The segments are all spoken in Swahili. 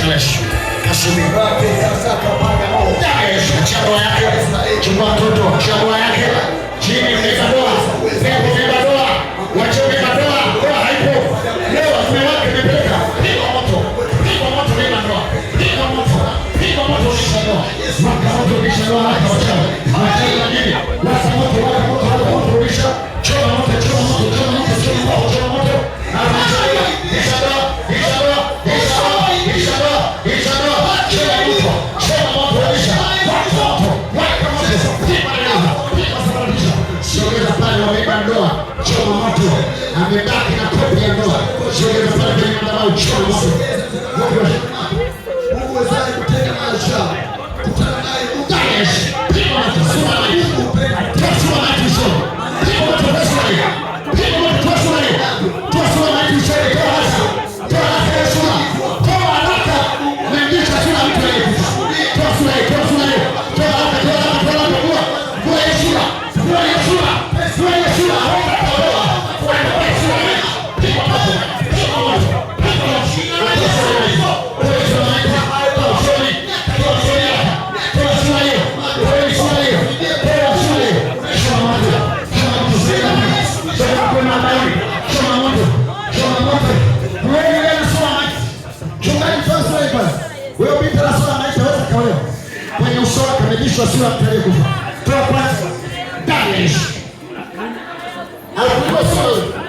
Yesu. Kasubiri. Chagua yake. Chukua mtoto. Chagua yake. Chini mbeba doa. Mbeba doa. Wacha mbeba doa. Doa haipo. Leo tumewake mbebeka. Piga moto. Piga moto mbeba doa. Piga moto. Piga moto kisha doa. Maka moto kisha doa hata wachawi. Wachawi wengine. Wasa moto, waka moto, waka moto kisha. Choma moto, choma moto, choma moto, choma moto, choma moto. Na wachawi. Kisha doa. Kisha doa. Kisha doa. Kisha doa. Kisha doa. Choma moto. Choma moto kisha. Waka moto. Waka moto. Piga doa. Piga sababisha. Sogeza pale wameba ndoa. Choma moto. Amebaki na kopi ya ndoa. Sogeza pale kwenye madhabahu. Choma moto. Mungu wezaye kutenda maisha. Kutana naye Mungu. Yes. Piga moto. Suma naye. Tosua naye tusho. Piga moto. Tosua naye. Piga moto. Tosua naye. Tosua naye tusho. Toa hasa. Toa hasa ya sura. Toa haraka. Mendisha sura mtu ya kufa. Tosua naye. Tosua naye. Toa haraka. Toa haraka. Toa haraka. Toa ya sura. Toa ya sura. Toa ya sura. Piga moto. Piga moto. Piga moto. Kwenye uso wake amebishwa sura mtalie kufa. Toa kwanza. Ndani ya Yesu. Alikuwa sura.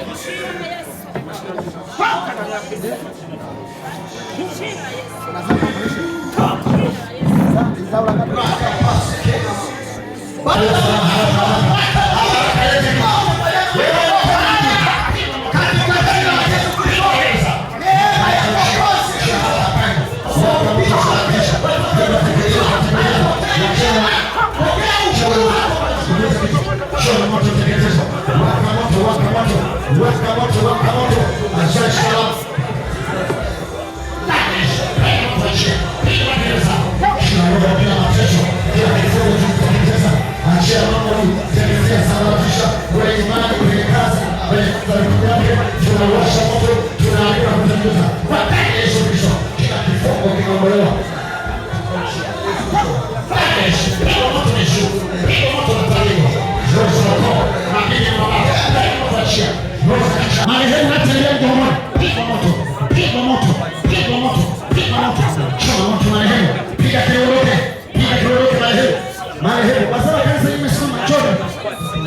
Marehemu hata leo ngomoni. Piga moto. Piga moto. Piga moto. Piga moto. Choma moto marehemu. Piga kelele. Piga kelele marehemu. Marehemu. Wazee wa kanisa limesimama choni.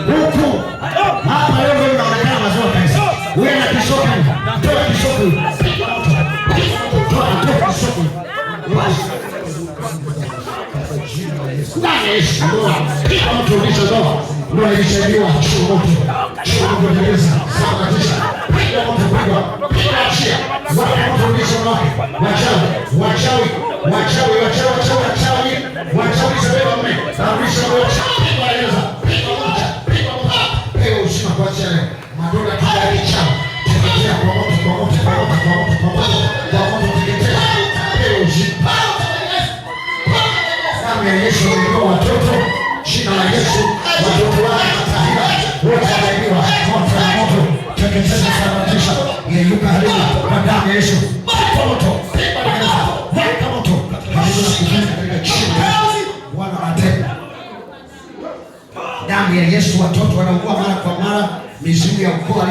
Huku. Hapa leo ndio unaonekana wazee wa kanisa. Wewe na kishoka. Toa kishoka. Piga moto. Piga moto. Toa kishoka. Ndani ya Yesu. Piga moto ulisha ndoa. Ndoa ilishaibiwa. Choma moto. Choma moto kabisa. Sawa kabisa. Piga moto piga. Piga achia. Waka moto ulisha ndoa. Wachawi. Wachawi. Wachawi. Wachawi. Wachawi. Wachawi sabeba mme. Arudisha ndoa. Piga eleza. Piga moto. Piga moto. Pewa ushima kwa chale. Madola kidari chao. Teketea kwa moto. Kwa moto. Kwa moto. Kwa moto. Kwa moto. Kwa moto teketea. Pewa ushima. Damu ya Yesu ilikuwa watoto. Jina la Yesu. Watoto wake matahira. Wote wameibiwa. Moto na moto. Teketeza sanatisha. Inuka haribu. Kwa damu ya Yesu. Piga moto. Piga eleza. Weka moto. Haribu kufanya katika jina la Yesu. Wana mateka. Damu ya Yesu watoto wanaugua mara kwa mara. Mizimu ya ukoo